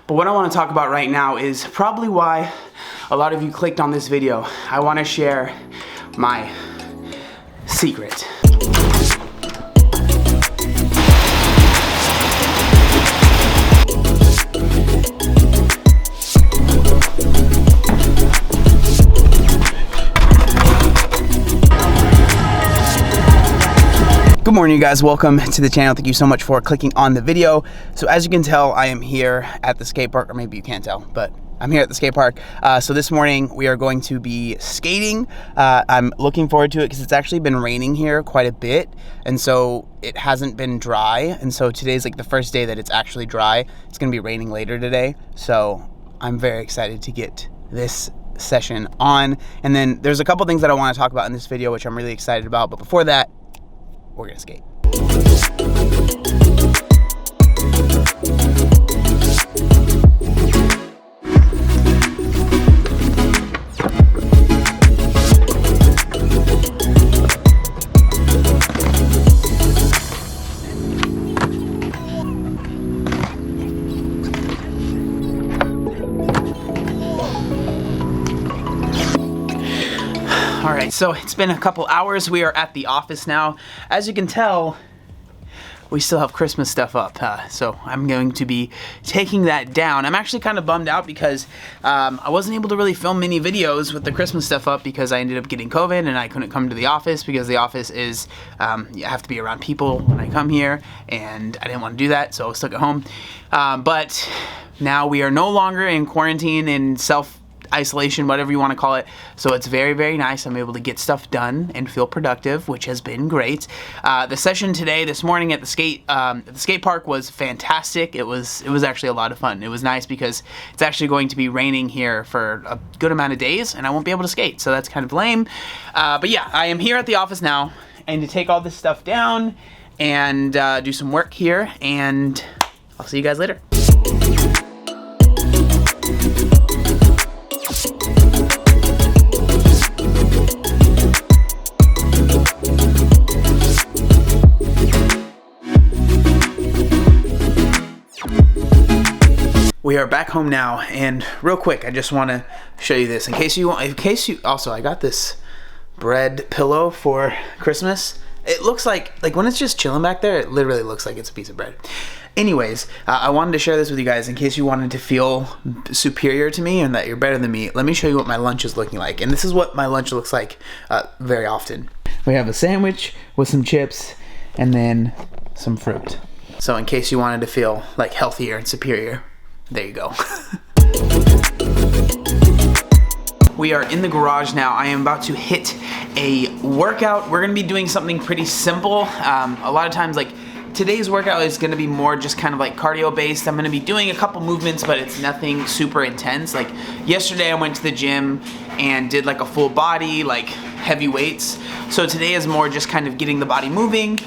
But what I want to talk about right now is probably why a lot of you clicked on this video. I want to share my secret. Good morning, you guys. Welcome to the channel. Thank you so much for clicking on the video. So as you can tell, I am here at the skate park, or maybe you can't tell, but I'm here at the skate park. So this morning we are going to be skating. I'm looking forward to it because it's actually been raining here quite a bit, and so it hasn't been dry. And so today's like the first day that it's actually dry. It's gonna be raining later today, so I'm very excited to get this session on. And then there's a couple things that I want to talk about in this video, which I'm really excited about. But before that, we're gonna skate. All right, so it's been a couple hours. We are at the office now. As you can tell, we still have Christmas stuff up, so I'm going to be taking that down. I'm actually kind of bummed out because I wasn't able to really film many videos with the Christmas stuff up because I ended up getting COVID and I couldn't come to the office because the office is, you have to be around people when I come here, and I didn't want to do that, so I was stuck at home. But now we are no longer in quarantine and self-isolation, whatever you want to call it. So it's very, very nice. I'm able to get stuff done and feel productive, which has been great. The session today, this morning at the skate park was fantastic. It was actually a lot of fun. It was nice because it's actually going to be raining here for a good amount of days, and I won't be able to skate, so that's kind of lame. But yeah, I am here at the office now, and to take all this stuff down and do some work here, and I'll see you guys later. We are back home now, and real quick, I just want to show you this in case you also, I got this bread pillow for Christmas. It looks like when it's just chilling back there, it literally looks like it's a piece of bread. Anyways, I wanted to share this with you guys in case you wanted to feel superior to me and that you're better than me. Let me show you what my lunch is looking like, and this is what my lunch looks like very often. We have a sandwich with some chips and then some fruit. So in case you wanted to feel like healthier and superior, there you go. We are in the garage now. I am about to hit a workout. We're gonna be doing something pretty simple. A lot of times, like, today's workout is gonna be more just kind of like cardio based. I'm gonna be doing a couple movements, but it's nothing super intense. Like yesterday I went to the gym and did like a full body, like heavy weights. So today is more just kind of getting the body moving,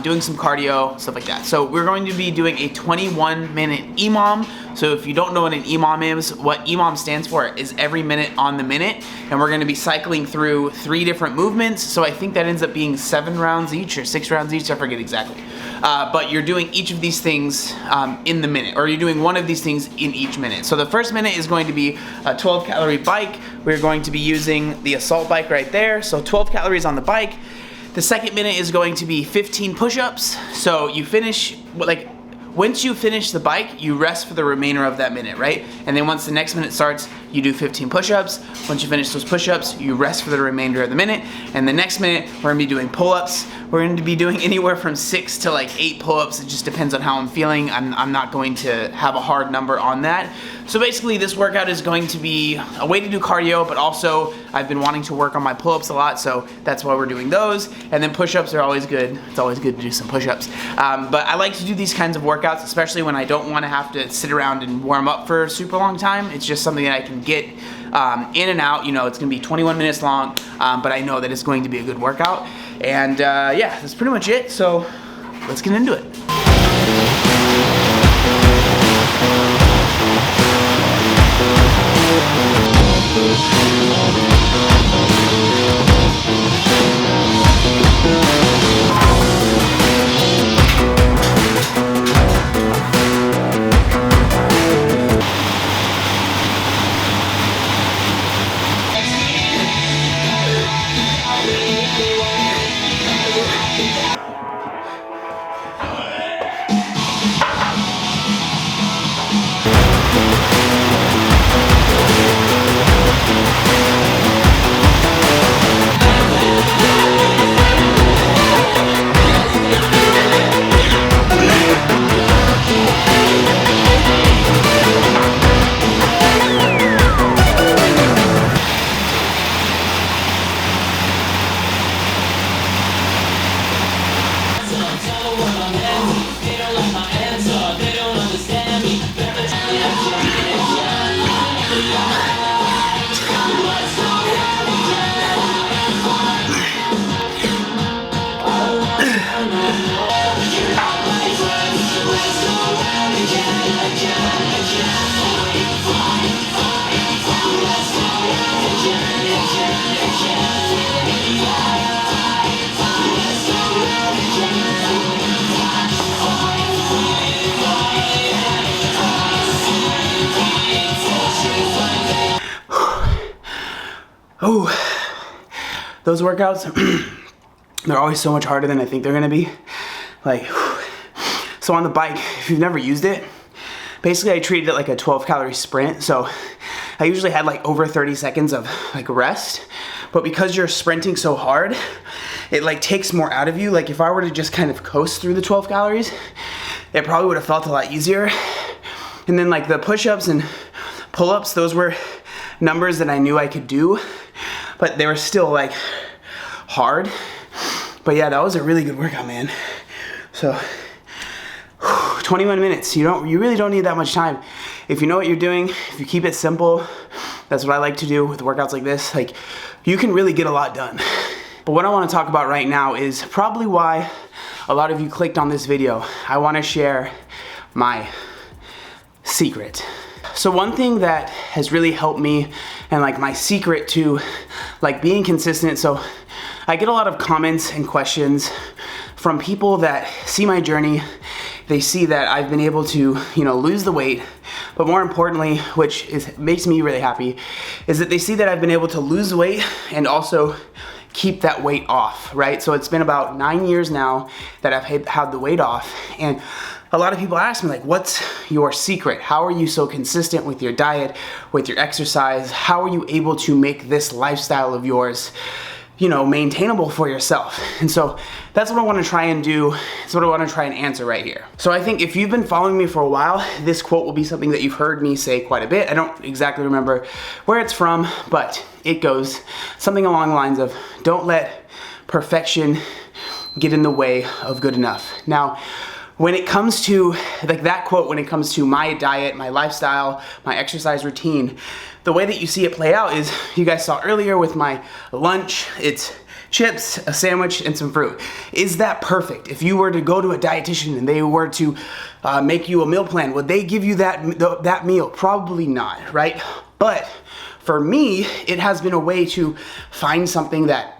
doing some cardio, stuff like that. So we're going to be doing a 21-minute EMOM. So if you don't know what an EMOM is, what EMOM stands for is every minute on the minute. And we're gonna be cycling through 3 different movements. So I think that ends up being 7 rounds each or 6 rounds each, I forget exactly. But you're doing each of these things in the minute, or you're doing one of these things in each minute. So the first minute is going to be a 12-calorie bike. We're going to be using the assault bike right there. So 12 calories on the bike. The second minute is going to be 15 push-ups. So you finish, like, once you finish the bike, you rest for the remainder of that minute, right? And then once the next minute starts, you do 15 push-ups. Once you finish those push-ups, you rest for the remainder of the minute. And the next minute, we're gonna be doing pull-ups. We're going to be doing anywhere from 6 to like 8 pull-ups. It just depends on how I'm feeling. I'm not going to have a hard number on that. So basically this workout is going to be a way to do cardio, but also I've been wanting to work on my pull-ups a lot, so that's why we're doing those. And then push-ups are always good. It's always good to do some push-ups. But I like to do these kinds of workouts, especially when I don't want to have to sit around and warm up for a super long time. It's just something that I can get in and out. You know, it's gonna be 21 minutes long, but I know that it's going to be a good workout. And yeah, that's pretty much it. So let's get into it. Oh, those workouts, they're always so much harder than I think they're gonna be. Like, so on the bike, if you've never used it, basically I treated it like a 12-calorie sprint. So I usually had like over 30 seconds of like rest, but because you're sprinting so hard, it like takes more out of you. Like if I were to just kind of coast through the 12 calories, it probably would have felt a lot easier. And then like the push-ups and pull-ups, those were numbers that I knew I could do, but they were still like hard. But yeah, that was a really good workout, man. So 21 minutes, you really don't need that much time. If you know what you're doing, if you keep it simple, that's what I like to do with workouts like this, like you can really get a lot done. But what I want to talk about right now is probably why a lot of you clicked on this video. I want to share my secret. So one thing that has really helped me and like my secret to like being consistent, so I get a lot of comments and questions from people that see my journey. They see that I've been able to, lose the weight, but more importantly, which makes me really happy, is that they see that I've been able to lose weight and also keep that weight off, right? So it's been about 9 years now that I've had the weight off, and a lot of people ask me like, what's your secret? How are you so consistent with your diet, with your exercise? How are you able to make this lifestyle of yours, maintainable for yourself? And so that's what I want to try and do. It's what I want to try and answer right here. So I think if you've been following me for a while, this quote will be something that you've heard me say quite a bit. I don't exactly remember where it's from, but it goes something along the lines of, don't let perfection get in the way of good enough. Now, when it comes to like that quote, when it comes to my diet, my lifestyle, my exercise routine, the way that you see it play out is, you guys saw earlier with my lunch, it's chips, a sandwich, and some fruit. Is that perfect? If you were to go to a dietitian and they were to make you a meal plan, would they give you that meal? Probably not, right? But for me, it has been a way to find something that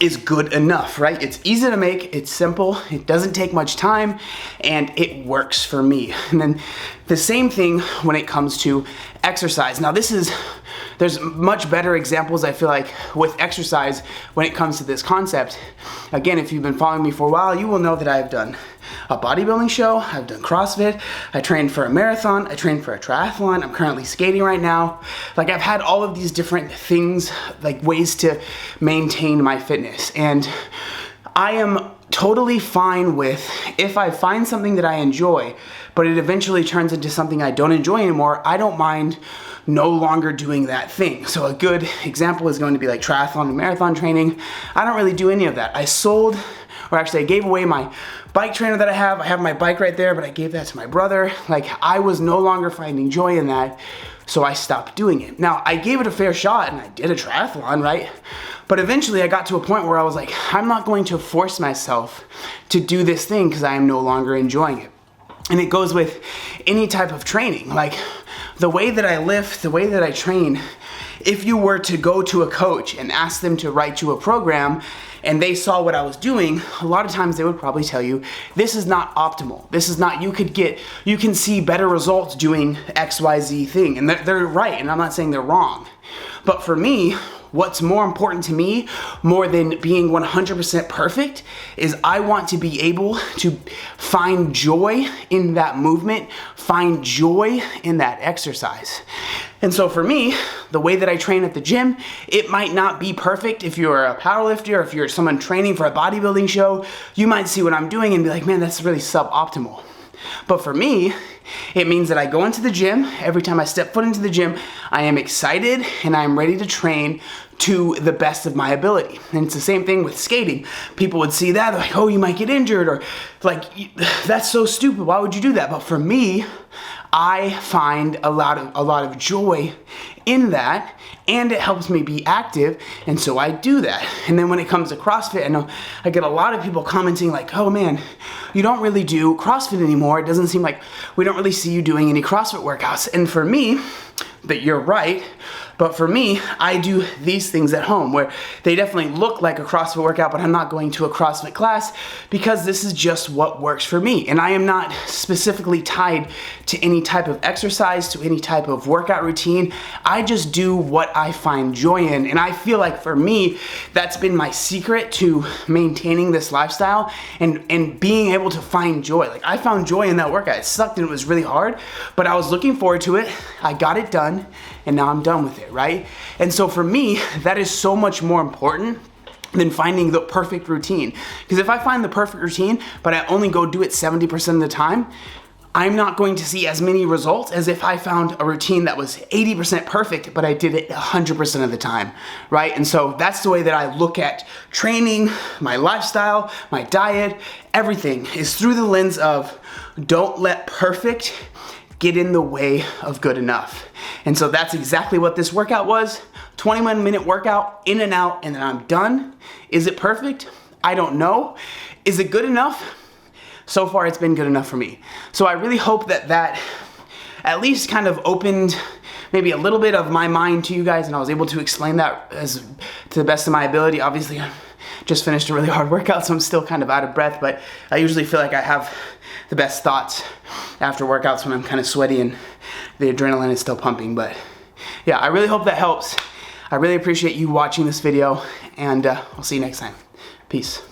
is good enough, right? It's easy to make, it's simple, it doesn't take much time, and it works for me. And then the same thing when it comes to exercise. Now there's much better examples, I feel like, with exercise when it comes to this concept. Again, if you've been following me for a while, you will know that I've done a bodybuilding show, I've done CrossFit, I trained for a marathon, I trained for a triathlon, I'm currently skating right now. Like I've had all of these different things, like ways to maintain my fitness. And I am totally fine with, if I find something that I enjoy, but it eventually turns into something I don't enjoy anymore, I don't mind no longer doing that thing. So a good example is going to be like triathlon and marathon training. I don't really do any of that. I gave away my bike trainer that I have. I have my bike right there, but I gave that to my brother. Like I was no longer finding joy in that, so I stopped doing it. Now I gave it a fair shot and I did a triathlon, right? But eventually I got to a point where I was like, I'm not going to force myself to do this thing because I am no longer enjoying it. And it goes with any type of training. Like the way that I lift, the way that I train, if you were to go to a coach and ask them to write you a program and they saw what I was doing, a lot of times they would probably tell you, this is not optimal. This is not, you can see better results doing XYZ thing. And they're right, and I'm not saying they're wrong. But for me, what's more important to me, more than being 100% perfect, is I want to be able to find joy in that movement, find joy in that exercise. And so for me, the way that I train at the gym, it might not be perfect. If you're a powerlifter, or if you're someone training for a bodybuilding show, you might see what I'm doing and be like, man, that's really suboptimal. But for me, it means that I go into the gym. Every time I step foot into the gym, I am excited and I'm ready to train to the best of my ability. And it's the same thing with skating. People would see that, they're like, oh, you might get injured, or like, that's so stupid, why would you do that? But for me, I find a lot of joy in that, and it helps me be active, and so I do that. And then when it comes to CrossFit, I know I get a lot of people commenting like, oh man, you don't really do CrossFit anymore. It doesn't seem like we don't really see you doing any CrossFit workouts. And for me, that you're right, but for me, I do these things at home where they definitely look like a CrossFit workout, but I'm not going to a CrossFit class because this is just what works for me. And I am not specifically tied to any type of exercise, to any type of workout routine. I just do what I find joy in. And I feel like for me, that's been my secret to maintaining this lifestyle and being able to find joy. Like I found joy in that workout. It sucked and it was really hard, but I was looking forward to it. I got it done and now I'm done with it, right? And so for me, that is so much more important than finding the perfect routine. Because if I find the perfect routine, but I only go do it 70% of the time, I'm not going to see as many results as if I found a routine that was 80% perfect, but I did it 100% of the time, right? And so that's the way that I look at training, my lifestyle, my diet, everything is through the lens of don't let perfect get in the way of good enough. And so that's exactly what this workout was. 21-minute workout, in and out, and then I'm done. Is it perfect? I don't know. Is it good enough? So far, it's been good enough for me. So I really hope that that at least kind of opened maybe a little bit of my mind to you guys, and I was able to explain that as to the best of my ability. Obviously, I just finished a really hard workout, so I'm still kind of out of breath, but I usually feel like I have the best thoughts after workouts when I'm kind of sweaty and the adrenaline is still pumping. But yeah, I really hope that helps. I really appreciate you watching this video, and I'll see you next time. Peace.